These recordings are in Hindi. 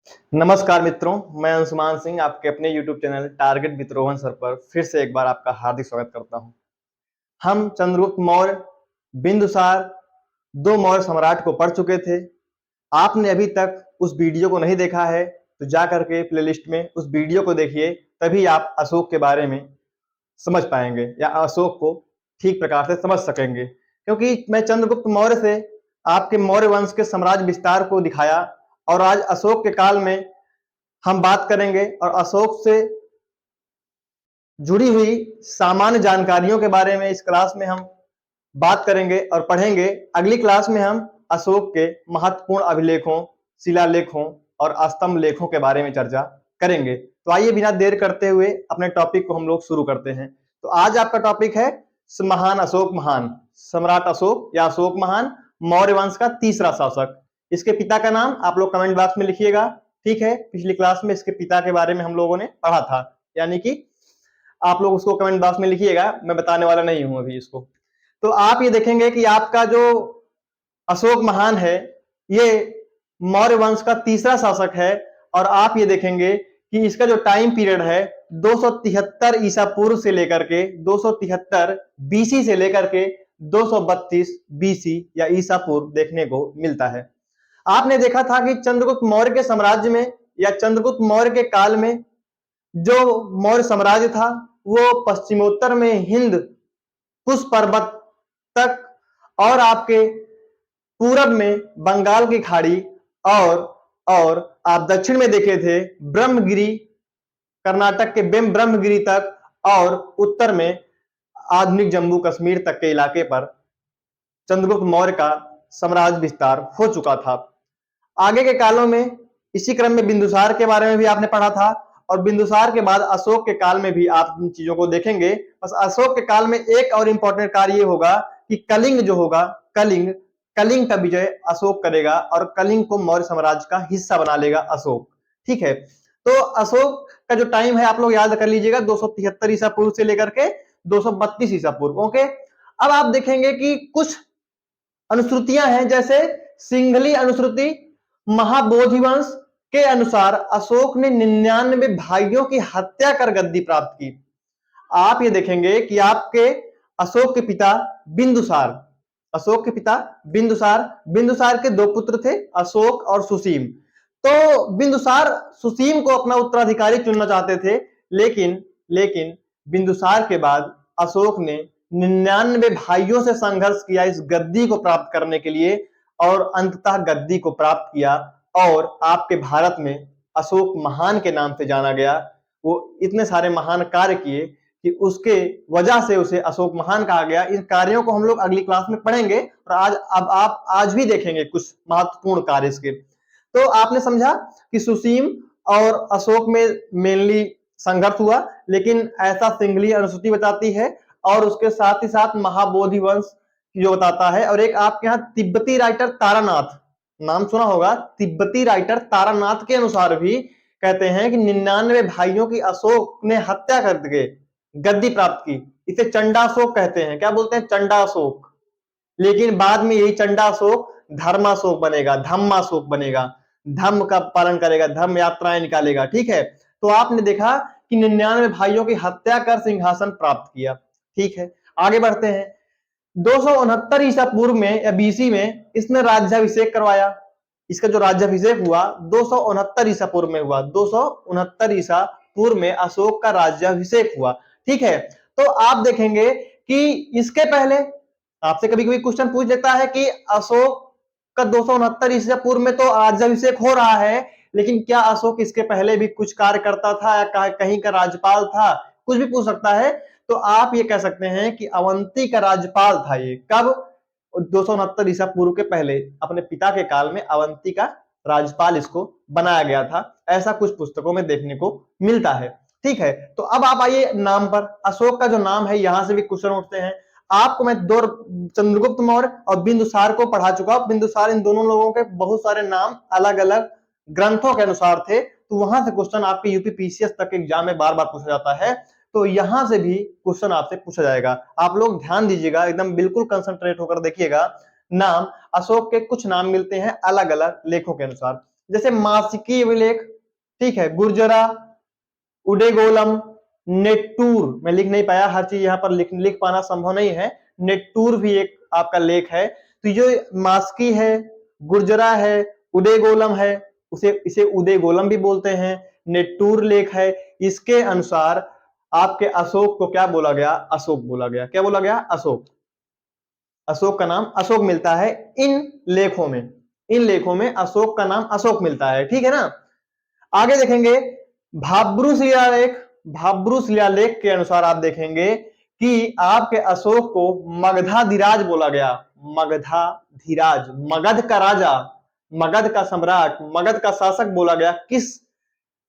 नमस्कार मित्रों, मैं अंशुमान सिंह आपके अपने YouTube channel target with Rohan sir पर फिर से एक बार आपका हार्दिक स्वागत करता हूं। हम चंद्रगुप्त मौर्य, बिंदुसार, दो मौर्य सम्राट को पढ़ चुके थे। आपने अभी तक उस वीडियो को नहीं देखा है तो जा करके प्लेलिस्ट में उस वीडियो को देखिए, तभी आप अशोक के बारे में समझ पाएंगे या अशोक को ठीक प्रकार से समझ सकेंगे। क्योंकि मैं चंद्रगुप्त मौर्य से आपके मौर्य वंश के साम्राज्य विस्तार को दिखाया और आज अशोक के काल में हम बात करेंगे और अशोक से जुड़ी हुई सामान्य जानकारियों के बारे में इस क्लास में हम बात करेंगे और पढ़ेंगे। अगली क्लास में हम अशोक के महत्वपूर्ण अभिलेखों, शिलालेखों और स्तंभ लेखों के बारे में चर्चा करेंगे। तो आइए बिना देर करते हुए अपने टॉपिक को हम लोग शुरू करते हैं। तो आज आपका टॉपिक है महान अशोक महान, सम्राट अशोक या अशोक महान, मौर्य वंश का तीसरा शासक। इसके पिता का नाम आप लोग कमेंट बॉक्स में लिखिएगा। ठीक है, पिछली क्लास में इसके पिता के बारे में हम लोगों ने पढ़ा था, यानी कि आप लोग उसको कमेंट बॉक्स में लिखिएगा, मैं बताने वाला नहीं हूं अभी इसको। तो आप ये देखेंगे कि आपका जो अशोक महान है ये मौर्य वंश का तीसरा शासक है और आप ये देखेंगे कि इसका जो टाइम पीरियड है 273 ईसा पूर्व से लेकर के 273 बीसी से लेकर के 232 बीसी या ईसा पूर्व देखने को मिलता है। आपने देखा था कि चंद्रगुप्त मौर्य के साम्राज्य में या चंद्रगुप्त मौर्य के काल में जो मौर्य साम्राज्य था वो पश्चिमोत्तर में हिंद कुश पर्वत तक और आपके पूरब में बंगाल की खाड़ी और आप दक्षिण में देखे थे ब्रह्मगिरी, कर्नाटक के ब्रह्मगिरी तक और उत्तर में आधुनिक जम्मू कश्मीर तक के इलाके पर चंद्रगुप्त मौर्य का साम्राज्य विस्तार हो चुका था। आगे के कालों में इसी क्रम में बिंदुसार के बारे में भी आपने पढ़ा था और बिंदुसार के बाद अशोक के काल में भी आप इन चीजों को देखेंगे। बस अशोक के काल में एक और इंपॉर्टेंट कार्य ये होगा कि कलिंग जो होगा, कलिंग का विजय अशोक करेगा और कलिंग को मौर्य साम्राज्य का हिस्सा बना लेगा अशोक। ठीक है, तो अशोक का जो टाइम है आप लोग याद कर लीजिएगा, 273 ईसा पूर्व से लेकर के 232 ईसा पूर्व। ओके, अब आप देखेंगे कि कुछ अनुश्रुतियां हैं, जैसे सिंघली अनुश्रुति महाबोधि वंश के अनुसार अशोक ने 99 भाइयों की हत्या कर गद्दी प्राप्त की। आप ये देखेंगे कि आपके अशोक के पिता बिंदुसार, अशोक के पिता बिंदुसार के दो पुत्र थे, अशोक और सुसीम। तो बिंदुसार सुसीम को अपना उत्तराधिकारी चुनना चाहते थे, लेकिन बिंदुसार के बाद अशोक ने 99 भाइयों से संघर्ष किया इस गद्दी को प्राप्त करने के लिए और अंततः गद्दी को प्राप्त किया और आपके भारत में अशोक महान के नाम से जाना गया। वो इतने सारे महान कार्य किए कि उसके वजह से उसे अशोक महान कहा गया। इन कार्यों को हम लोग अगली क्लास में पढ़ेंगे और अब आप आज भी देखेंगे कुछ महत्वपूर्ण कार्य इसके। तो आपने समझा कि सुसीम और अशोक में मेनली संघर्ष हुआ, लेकिन ऐसा सिंघली अनुसूची बताती है और उसके साथ ही साथ महाबोधि वंश जो बताता है। और एक आपके यहाँ तिब्बती राइटर तारानाथ, नाम सुना होगा, तिब्बती राइटर तारानाथ के अनुसार भी कहते हैं कि 99 भाइयों की अशोक ने हत्या करके गद्दी प्राप्त की। इसे चंडाशोक कहते हैं। क्या बोलते हैं? चंडाशोक। लेकिन बाद में यही चंडाशोक धर्माशोक बनेगा, धम्माशोक बनेगा, धम्म का पालन करेगा, धर्म यात्राएं निकालेगा। ठीक है, तो आपने देखा कि 99 भाइयों की हत्या कर सिंहासन प्राप्त किया। ठीक है, आगे बढ़ते हैं। 269 ईसा पूर्व में या बीसी में इसने राज्याभिषेक करवाया। इसका जो राज्याभिषेक हुआ 269 ईसा पूर्व में हुआ, 269 ईसा पूर्व में अशोक का राज्याभिषेक हुआ। ठीक है, तो आप देखेंगे कि इसके पहले आपसे कभी कभी क्वेश्चन पूछ देता है कि अशोक का 269 ईसा पूर्व में तो राज्याभिषेक हो रहा है, लेकिन क्या अशोक इसके पहले भी कुछ कार्य करता था या कहीं का राज्यपाल था? कुछ भी पूछ सकता है। तो आप ये कह सकते हैं कि अवंती का राज्यपाल था ये। कब? 269 ईसा पूर्व के पहले अपने पिता के काल में अवंती का राज्यपाल इसको बनाया गया था, ऐसा कुछ पुस्तकों में देखने को मिलता है। ठीक है, तो अब आप आइए नाम पर। अशोक का जो नाम है यहां से भी क्वेश्चन उठते हैं। आपको मैं दो चंद्रगुप्त मौर्य और बिंदुसार को पढ़ा चुका हूं। बिंदुसार, इन दोनों लोगों के बहुत सारे नाम अलग अलग ग्रंथों के अनुसार थे, तो वहां से क्वेश्चन आपके यूपीपीसीएस तक एग्जाम में बार बार पूछा जाता है। तो यहां से भी क्वेश्चन आपसे पूछा जाएगा। आप लोग ध्यान दीजिएगा, एकदम बिल्कुल कंसंट्रेट होकर देखिएगा। नाम अशोक के कुछ नाम मिलते हैं अलग अलग लेखों के अनुसार। जैसे मासिकी अभिलेख, ठीक है, गुर्जरा, उडेगोलम, नेट्टूर, मैं लिख नहीं पाया, हर चीज यहाँ पर लिख पाना संभव नहीं है। नेट्टूर भी एक आपका लेख है। तो जो मास्की है, गुर्जरा है, उडेगोलम है, इसे उदेगोलम भी बोलते हैं, नेट्टूर लेख है। इसके अनुसार आपके अशोक को क्या बोला गया? अशोक बोला गया। क्या बोला गया? अशोक। अशोक का नाम अशोक मिलता है इन लेखों में, इन लेखों में अशोक का नाम अशोक मिलता है, ठीक है ना। आगे देखेंगे भाब्रू शिलालेख। भाब्रू शिलालेख के अनुसार आप देखेंगे कि आपके अशोक को मगधाधिराज बोला गया। मगधाधिराज, मगध का राजा, मगध का सम्राट, मगध का शासक बोला गया। किस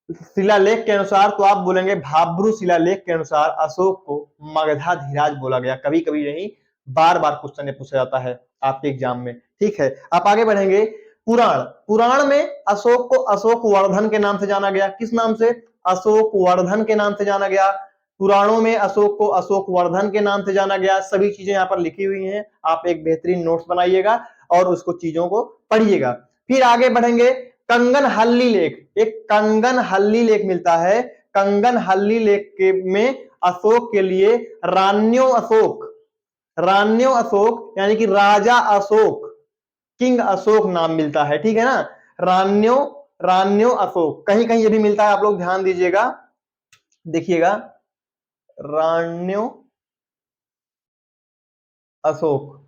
शिलालेख के अनुसार? तो आप बोलेंगे भाब्रू शिलालेख के अनुसार अशोक को मगधाधिराज बोला गया। कभी कभी नहीं, बार बार क्वेश्चन पूछा जाता है आपके एग्जाम में, ठीक है। आप आगे बढ़ेंगे। पुराण, पुराण में अशोक को अशोक वर्धन के नाम से जाना गया। किस नाम से? अशोक वर्धन के नाम से जाना गया। पुराणों में अशोक को अशोक वर्धन के नाम से जाना गया। सभी चीजें यहाँ पर लिखी हुई हैं, आप एक बेहतरीन नोट्स बनाइएगा और उसको चीजों को पढ़िएगा। फिर आगे बढ़ेंगे। कंगन हल्ली लेख, एक कंगन हल्ली लेख मिलता है। कंगन हल्ली लेख के में अशोक के लिए रान्यो अशोक, रान्यो अशोक यानी कि राजा अशोक, किंग अशोक नाम मिलता है, ठीक है ना। रान्यो, रान्यो अशोक कहीं कहीं ये भी मिलता है, आप लोग ध्यान दीजिएगा, देखिएगा, रान्यो अशोक,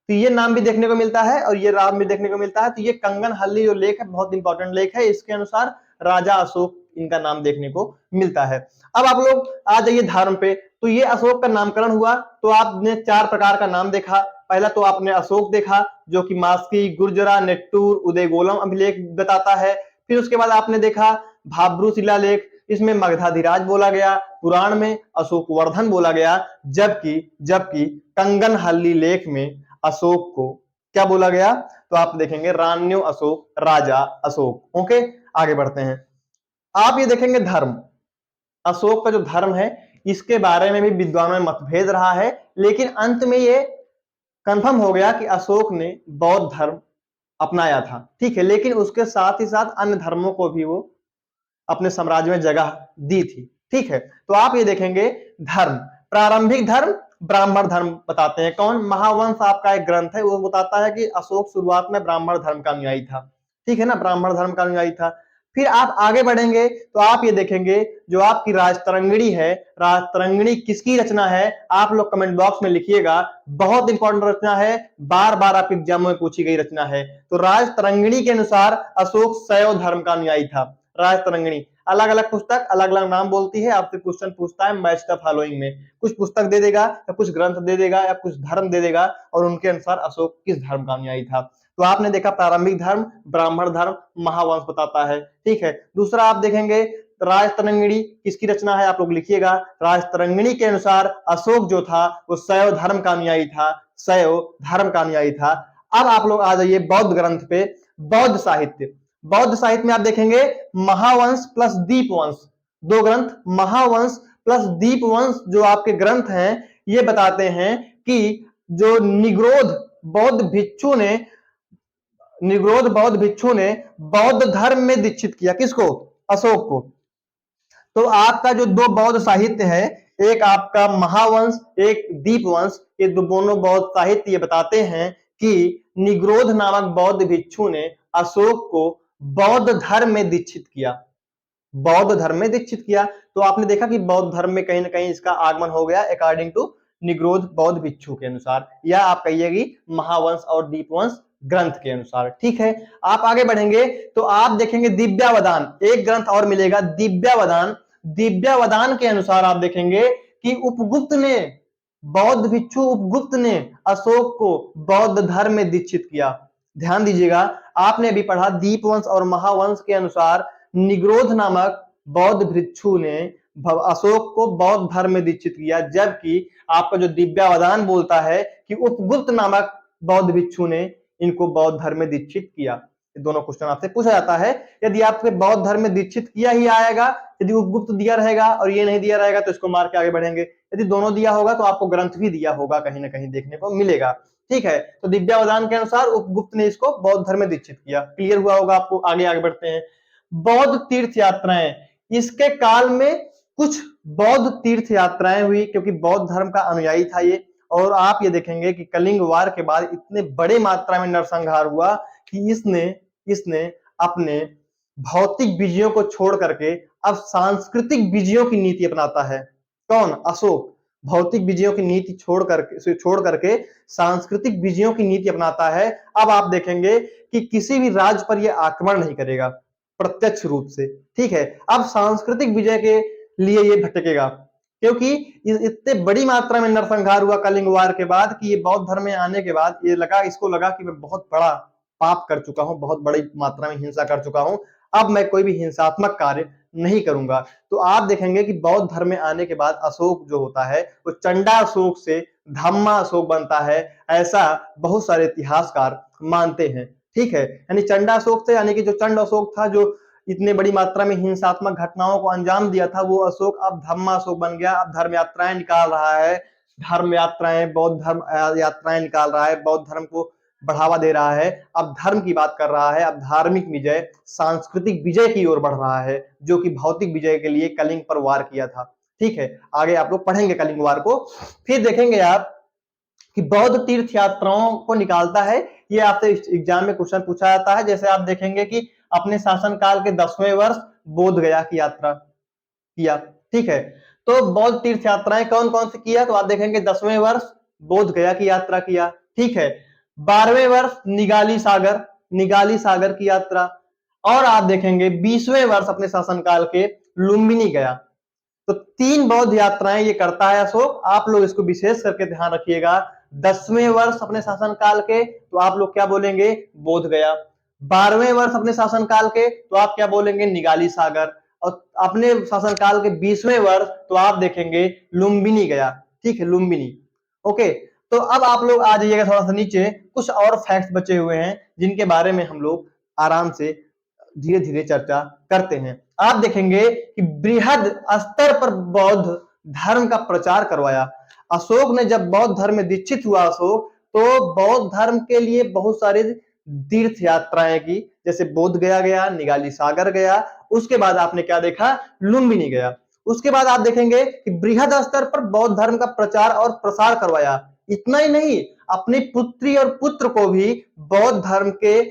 तो ये नाम भी देखने को मिलता है और ये नाम भी देखने को मिलता है। तो ये कंगन हल्ली जो लेख है बहुत इंपॉर्टेंट लेख है। इसके अनुसार राजा अशोक इनका नाम देखने को मिलता है। अब आप लोग आ जाइए धर्म पे। तो ये अशोक का नामकरण हुआ, तो आपने 4 प्रकार का नाम देखा। पहला तो आपने अशोक देखा जो कि मास्की, गुर्जरा, नेट्टूर, उदयगोलम अभिलेख बताता है। फिर उसके बाद आपने देखा भाब्रू शिलालेख, इसमें मगधाधिराज बोला गया। पुराण में अशोक वर्धन बोला गया। जबकि जबकि कंगन हल्ली लेख में अशोक को क्या बोला गया? तो आप देखेंगे रान्यो अशोक, राजा अशोक। ओके, आगे बढ़ते हैं। आप ये देखेंगे धर्म, अशोक का जो धर्म है इसके बारे में भी विद्वानों में मतभेद रहा है, लेकिन अंत में ये कंफर्म हो गया कि अशोक ने बौद्ध धर्म अपनाया था, ठीक है। लेकिन उसके साथ ही साथ अन्य धर्मों को भी वो अपने साम्राज्य में जगह दी थी, ठीक है। तो आप ये देखेंगे धर्म, प्रारंभिक धर्म ब्राह्मण धर्म बताते हैं। कौन? महावंश आपका एक ग्रंथ है, वो बताता है कि अशोक शुरुआत में ब्राह्मण धर्म का अनुयायी था, ठीक है ना, ब्राह्मण धर्म का अनुयायी था। फिर आप आगे बढ़ेंगे तो आप ये देखेंगे जो आपकी राजतरंगिणी है, राजतरंगिणी किसकी रचना है? आप लोग कमेंट बॉक्स में लिखिएगा, बहुत इंपॉर्टेंट रचना है, बार बार आप एग्जाम में पूछी गई रचना है। तो राजतरंगिणी के अनुसार अशोक शैव धर्म का अनुयायी था। राजतरंगिणी अलग अलग पुस्तक अलग अलग नाम बोलती है, आपसे क्वेश्चन पूछता है मैच द फॉलोइंग में, कुछ पुस्तक दे देगा या कुछ ग्रंथ दे देगा या कुछ धर्म दे देगा और उनके अनुसार अशोक किस धर्म का अनुयायी था। तो आपने देखा प्रारंभिक धर्म, ब्राह्मण धर्म, महावंश बताता है, ठीक है। दूसरा आप देखेंगे राजतरंगिणी किसकी रचना है, आप लोग लिखिएगा। राजतरंगिणी के अनुसार अशोक जो था वो शैव धर्म का अनुयायी था, शैव धर्म का अनुयायी था। अब आप लोग आ जाइए बौद्ध ग्रंथ पे। बौद्ध साहित्य, बौद्ध साहित्य में आप देखेंगे महावंश प्लस दीपवंश, 2 ग्रंथ, महावंश प्लस दीपवंश जो आपके ग्रंथ हैं ये बताते हैं कि जो निग्रोध बौद्ध भिक्षु ने, निग्रोध बौद्ध भिक्षु ने बौद्ध धर्म में दीक्षित किया। किसको? अशोक को। तो आपका जो 2 बौद्ध साहित्य है, एक आपका महावंश, एक दीपवंश, ये दोनों बौद्ध साहित्य ये बताते हैं कि निग्रोध नामक बौद्ध भिक्षु ने अशोक को बौद्ध धर्म में दीक्षित किया, बौद्ध धर्म में दीक्षित किया। तो आपने देखा कि बौद्ध धर्म में कहीं ना कहीं इसका आगमन हो गया अकॉर्डिंग टू निग्रोध बौद्ध भिक्षु के अनुसार, या आप कहिएगी महावंश और दीपवंश ग्रंथ के अनुसार, ठीक है। आप आगे बढ़ेंगे तो आप देखेंगे दिव्यावदान, एक ग्रंथ और मिलेगा दिव्यावदान। दिव्यावदान के अनुसार आप देखेंगे कि उपगुप्त ने, बौद्ध भिक्षु उपगुप्त ने अशोक को बौद्ध धर्म में दीक्षित किया। ध्यान दीजिएगा, आपने अभी पढ़ा दीपवंश और महावंश के अनुसार निग्रोध नामक बौद्ध भिक्षु ने अशोक को बौद्ध धर्म में दीक्षित किया, जबकि आपका जो दिव्यावदान बोलता है कि उपगुप्त नामक बौद्ध भिक्षु ने इनको बौद्ध धर्म में दीक्षित किया। ये दोनों क्वेश्चन आपसे पूछा जाता है। यदि आपके बौद्ध धर्म में दीक्षित किया ही आएगा, यदि उपगुप्त दिया रहेगा और ये नहीं दिया रहेगा तो इसको मार के आगे बढ़ेंगे। यदि दोनों दिया होगा तो आपको ग्रंथ भी दिया होगा, कहीं ना कहीं देखने को मिलेगा, ठीक है। तो दिव्यावदान के अनुसार उपगुप्त ने इसको बौद्ध धर्म में दीक्षित किया। क्लियर हुआ होगा आपको। आगे आगे बढ़ते हैं। बौद्ध तीर्थ यात्राएं, इसके काल में कुछ बौद्ध तीर्थ यात्राएं हुई, क्योंकि बौद्ध धर्म का अनुयायी था ये। और आप ये देखेंगे कि कलिंग वार के बाद इतने बड़े मात्रा में नरसंहार हुआ कि इसने इसने अपने भौतिक विजयों को छोड़ करके अब सांस्कृतिक विजयों की नीति अपनाता है। कौन? अशोक। भौतिक विजयों की नीति छोड़ करके सांस्कृतिक विजयों की नीति अपनाता है। अब आप देखेंगे कि किसी भी राज्य पर यह आक्रमण नहीं करेगा प्रत्यक्ष रूप से, ठीक है। अब सांस्कृतिक विजय के लिए ये भटकेगा, क्योंकि इतने बड़ी मात्रा में नरसंहार हुआ कलिंग वार के बाद कि ये बौद्ध धर्म में आने के बाद इसको लगा कि मैं बहुत बड़ा पाप कर चुका हूं, बहुत बड़ी मात्रा में हिंसा कर चुका हूं, अब मैं कोई भी हिंसात्मक कार्य नहीं करूंगा। तो आप देखेंगे कि बौद्ध धर्म में आने के बाद अशोक जो होता है वो चंडा अशोक से धम्मा अशोक बनता है, ऐसा बहुत सारे इतिहासकार मानते हैं, ठीक है। यानी चंडा अशोक से, यानी कि जो चंड अशोक था, जो इतने बड़ी मात्रा में हिंसात्मक घटनाओं को अंजाम दिया था, वो अशोक अब धम्मा अशोक बन गया। अब धर्म यात्राएं निकाल रहा है, धर्म यात्राएं, बौद्ध धर्म यात्राएं निकाल रहा है, बौद्ध धर्म को बढ़ावा दे रहा है। अब धर्म की बात कर रहा है, अब धार्मिक विजय, सांस्कृतिक विजय की ओर बढ़ रहा है, जो कि भौतिक विजय के लिए कलिंग पर वार किया था, ठीक है। आगे आप लोग पढ़ेंगे कलिंग वार को। फिर देखेंगे आप कि बौद्ध तीर्थ यात्राओं को निकालता है। ये आपसे एग्जाम में क्वेश्चन पूछा जाता है। जैसे आप देखेंगे कि अपने शासनकाल के 10वें वर्ष बोध गया की यात्रा किया, ठीक है। तो बौद्ध तीर्थ यात्राएं कौन कौन सी किया? तो आप देखेंगे 10वें वर्ष बोध गया की यात्रा किया, ठीक है। 12वें वर्ष निगाली सागर की यात्रा, और आप देखेंगे 20वें वर्ष अपने शासनकाल के लुम्बिनी गया। तो 3 बौद्ध यात्राएं ये करता है अशोक। आप लोग इसको विशेष करके ध्यान रखिएगा। 10वें वर्ष अपने शासनकाल के तो आप लोग क्या बोलेंगे? बोध गया। 12वें वर्ष अपने शासनकाल के तो आप क्या बोलेंगे? निगाली सागर। और अपने शासनकाल के 20वें वर्ष तो आप देखेंगे लुम्बिनी गया, ठीक है, लुम्बिनी। ओके, तो अब आप लोग आ जाइएगा थोड़ा सा नीचे। कुछ और फैक्ट्स बचे हुए हैं जिनके बारे में हम लोग आराम से धीरे धीरे चर्चा करते हैं। आप देखेंगे कि बृहद स्तर पर बौद्ध धर्म का प्रचार करवाया अशोक ने। जब बौद्ध धर्म में दीक्षित हुआ अशोक, तो बौद्ध धर्म के लिए बहुत सारे तीर्थ यात्राएं की, जैसे बोध गया, निगाली सागर गया, उसके बाद आपने क्या देखा? लुम्बिनी गया। उसके बाद आप देखेंगे कि बृहद स्तर पर बौद्ध धर्म का प्रचार और प्रसार करवाया। इतना ही नहीं, अपनी पुत्री और पुत्र को भी बौद्ध धर्म के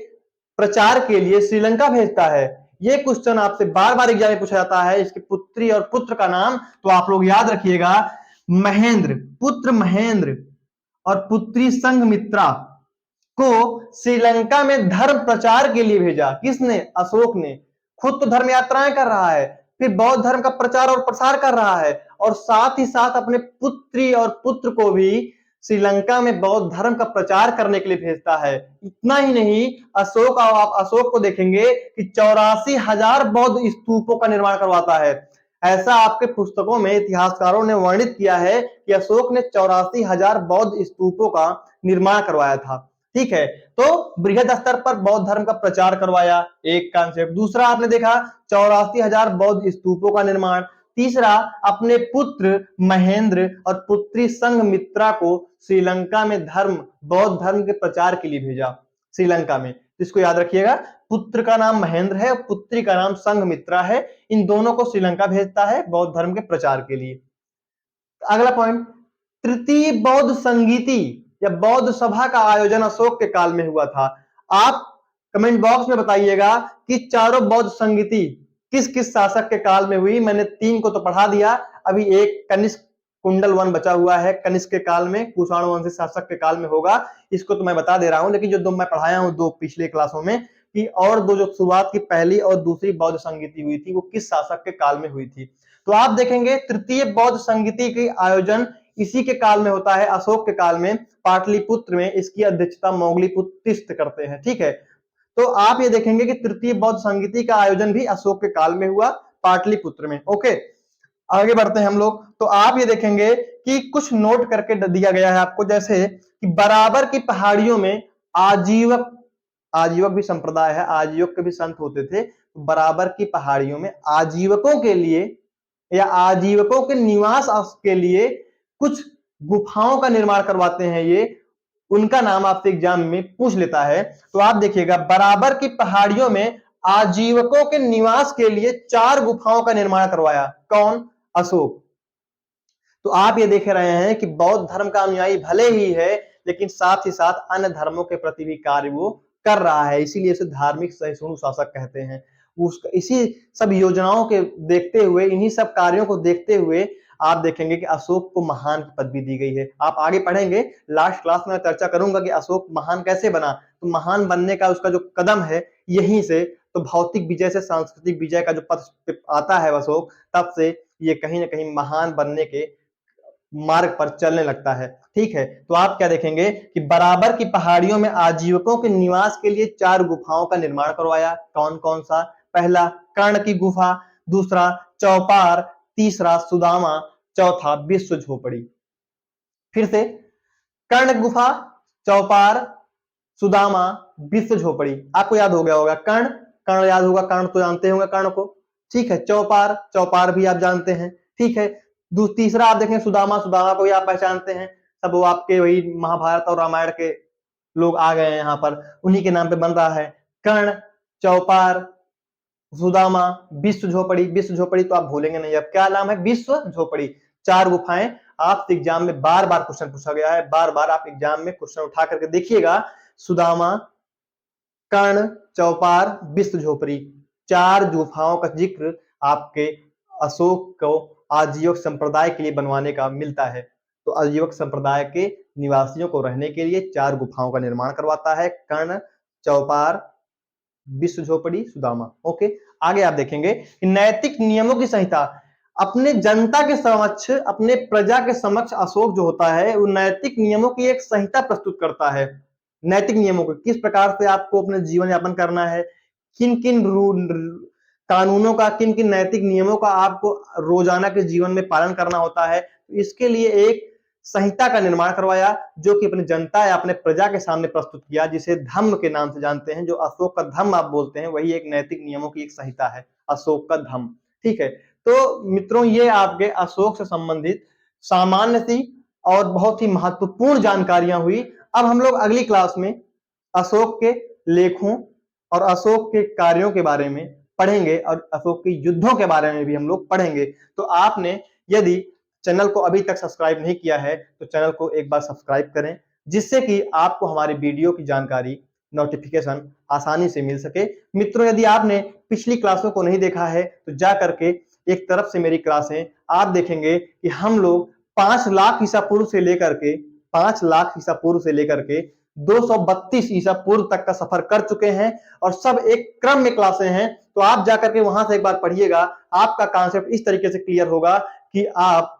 प्रचार के लिए श्रीलंका भेजता है। ये क्वेश्चन आपसे बार बार एग्जाम में पूछा जाता है। इसकी पुत्री और पुत्र का नाम तो आप लोग याद रखिएगा, महेंद्र। पुत्र महेंद्र और पुत्री संघमित्रा को श्रीलंका में धर्म प्रचार के लिए भेजा। किसने? अशोक ने। खुद तो धर्म यात्राएं कर रहा है, फिर बौद्ध धर्म का प्रचार और प्रसार कर रहा है, और साथ ही साथ अपने पुत्री और पुत्र को भी श्रीलंका में बौद्ध धर्म का प्रचार करने के लिए भेजता है। इतना ही नहीं, आप अशोक को देखेंगे कि 84,000 बौद्ध स्तूपों का निर्माण करवाता है। ऐसा आपके पुस्तकों में इतिहासकारों ने वर्णित किया है कि अशोक ने 84,000 बौद्ध स्तूपों का निर्माण करवाया था, ठीक है। तो बृहद स्तर पर बौद्ध धर्म का प्रचार करवाया, एक कॉन्सेप्ट। दूसरा आपने देखा 84,000 बौद्ध स्तूपों का निर्माण। तीसरा, अपने पुत्र महेंद्र और पुत्री संघमित्रा को श्रीलंका में बौद्ध धर्म के प्रचार के लिए भेजा श्रीलंका में। इसको याद रखिएगा, पुत्र का नाम महेंद्र है, पुत्री का नाम संघमित्रा है। इन दोनों को श्रीलंका भेजता है बौद्ध धर्म के प्रचार के लिए। अगला पॉइंट, तृतीय बौद्ध संगीति या बौद्ध सभा का आयोजन अशोक के काल में हुआ था। आप कमेंट बॉक्स में बताइएगा कि चारों बौद्ध संगीति किस किस शासक के काल में हुई। मैंने 3 को तो पढ़ा दिया, अभी एक कनिष्क कुंडल 1 बचा हुआ है, कनिष्क के काल में, कुषाण वंशी शासक के काल में होगा। इसको तो मैं बता दे रहा हूं, लेकिन जो 2 मैं पढ़ाया हूं 2 पिछले क्लासों में, कि और 2 जो शुरुआत की पहली और दूसरी बौद्ध संगीति हुई थी वो किस शासक के काल में हुई थी। तो आप देखेंगे तृतीय बौद्ध संगीति के आयोजन इसी के काल में होता है, अशोक के काल में, पाटलिपुत्र में। इसकी अध्यक्षता मोगलीपुत्र तीर्थ करते हैं, ठीक है। तो आप ये देखेंगे कि तृतीय बौद्ध संगीति का आयोजन भी अशोक के काल में हुआ, पाटलिपुत्र में। ओके, आगे बढ़ते हैं हम लोग। तो आप ये देखेंगे कि कुछ नोट करके दिया गया है आपको, जैसे कि बराबर की पहाड़ियों में आजीवक भी संप्रदाय है, आजीवक के भी संत होते थे। बराबर की पहाड़ियों में आजीवकों के लिए या आजीवकों के निवास के लिए कुछ गुफाओं का निर्माण करवाते हैं ये उनका नाम आपसे एग्जाम में पूछ लेता है। तो आप देखिएगा, बराबर की पहाड़ियों में आजीवकों के निवास के लिए 4 गुफाओं का निर्माण करवाया। कौन? अशोक। तो आप ये देख रहे हैं कि बौद्ध धर्म का अनुयायी भले ही है, लेकिन साथ ही साथ अन्य धर्मों के प्रति भी कार्य वो कर रहा है, इसीलिए उसे धार्मिक सहिष्णु शासक कहते हैं। इसी सब योजनाओं के देखते हुए, इन्हीं सब कार्यों को देखते हुए आप देखेंगे कि अशोक को महान की पदवी दी गई है। आप आगे पढ़ेंगे, लास्ट क्लास में चर्चा करूंगा कि अशोक महान कैसे बना। तो महान बनने का उसका जो कदम है, यहीं से तो भौतिक विजय से सांस्कृतिक विजय का जो पथ आता है अशोक, तब से ये कहीं ना कहीं महान बनने के मार्ग पर चलने लगता है। ठीक है, तो आप क्या देखेंगे कि बराबर की पहाड़ियों में आजीवकों के निवास के लिए 4 गुफाओं का निर्माण करवाया। कौन कौन सा? पहला कर्ण की गुफा, दूसरा चौपार, तीसरा सुदामा, चौथा विश्व झोपड़ी। फिर से, कर्ण गुफा, चौपार, सुदामा, विश्व झोपड़ी। आपको याद हो गया होगा कर्ण, कर्ण याद होगा, कर्ण तो जानते होंगे कर्ण को। ठीक है, चौपार, चौपार भी आप जानते हैं। ठीक है, तीसरा आप देखें सुदामा, सुदामा को भी आप पहचानते हैं। सब वो आपके वही महाभारत और रामायण के लोग आ गए हैं यहाँ पर, उन्हीं के नाम पे बन रहा है। कर्ण, चौपार, सुदामा, विश्व झोपड़ी। विश्व झोपड़ी तो आप भूलेंगे नहीं, अब क्या नाम है? विश्व झोपड़ी। 4 गुफाएं। आपसे एग्जाम में बार बार क्वेश्चन पूछा गया है, बार बार आप एग्जाम में क्वेश्चन उठा करके देखिएगा। सुदामा, कर्ण, चौपार, विश्व झोपड़ी, 4 गुफाओं का जिक्र आपके अशोक को आजीवक संप्रदाय के लिए बनवाने का मिलता है। तो आजीवक संप्रदाय के निवासियों को रहने के लिए 4 गुफाओं का निर्माण करवाता है, कर्ण, चौपार, विश्व झोपड़ी, सुदामा। ओके, आगे आप देखेंगे कि नैतिक नियमों की संहिता। अपने जनता के समक्ष, अपने प्रजा के समक्ष अशोक जो होता है, वो नैतिक नियमों की एक संहिता प्रस्तुत करता है। नैतिक नियमों को किस प्रकार से आपको अपने जीवन यापन करना है, किन किन कानूनों का, किन किन नैतिक नियमों का आपको रोजाना के जीवन में पालन करना होता है, इसके लिए एक संहिता का निर्माण करवाया, जो कि अपनी जनता या अपने प्रजा के सामने प्रस्तुत किया, जिसे धम्म के नाम से जानते हैं। जो अशोक का धम्म आप बोलते हैं, वही एक नैतिक नियमों की एक संहिता है, अशोक का धम्म। ठीक है, तो मित्रों, ये आपके अशोक से संबंधित सामान्य सी और बहुत ही महत्वपूर्ण जानकारियां हुई। अब हम लोग अगली क्लास में अशोक के लेखों और अशोक के कार्यों के बारे में पढ़ेंगे, और अशोक के युद्धों के बारे में भी हम लोग पढ़ेंगे। तो आपने यदि चैनल को अभी तक सब्सक्राइब नहीं किया है, तो चैनल को एक बार सब्सक्राइब करें, जिससे कि आपको हमारी वीडियो की जानकारी, नोटिफिकेशन आसानी से मिल सके। मित्रों, यदि आपने पिछली क्लासों को नहीं देखा है, तो जा करके एक तरफ से मेरी क्लासें आप देखेंगे कि हम लोग 5 लाख ईसा पूर्व से लेकर के 5 लाख ईसा पूर्व से लेकर के 232 ईसा पूर्व तक का सफर कर चुके हैं, और सब एक क्रम में क्लासें हैं। तो आप जाकर के वहां से एक बार पढ़िएगा, आपका कॉन्सेप्ट इस तरीके से क्लियर होगा कि आप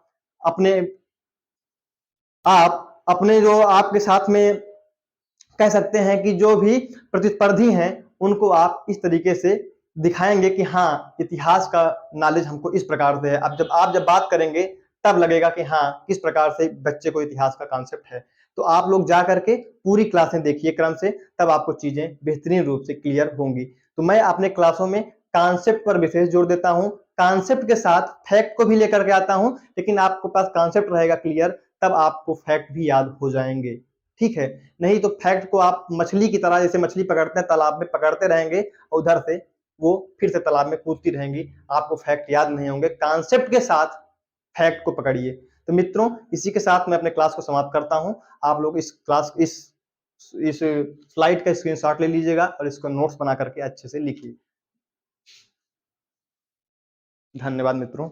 अपने जो आपके साथ में कह सकते हैं कि जो भी प्रतिस्पर्धी हैं, उनको आप इस तरीके से दिखाएंगे कि हाँ, इतिहास का नॉलेज हमको इस प्रकार से है। अब जब आप बात करेंगे, तब लगेगा कि हाँ, किस प्रकार से बच्चे को इतिहास का कॉन्सेप्ट है। तो आप लोग जा करके पूरी क्लासें देखिए क्रम से, तब आपको चीजें बेहतरीन रूप से क्लियर होंगी। तो मैं अपने क्लासों में कॉन्सेप्ट पर विशेष जोर देता हूं, कॉन्सेप्ट के साथ फैक्ट को भी लेकर के आता हूं, लेकिन आपके पास कॉन्सेप्ट रहेगा क्लियर, तब आपको फैक्ट भी याद हो जाएंगे। ठीक है, नहीं तो फैक्ट को आप मछली की तरह, जैसे मछली पकड़ते हैं तालाब में, पकड़ते रहेंगे, उधर से वो फिर से तालाब में कूदती रहेंगी, आपको फैक्ट याद नहीं होंगे। कॉन्सेप्ट के साथ फैक्ट को पकड़िए। तो मित्रों, इसी के साथ मैं अपने क्लास को समाप्त करता हूं। आप लोग इस स्लाइड का स्क्रीनशॉट ले लीजिएगा और इसको नोट्स बना करके अच्छे से लिखिए। धन्यवाद मित्रों।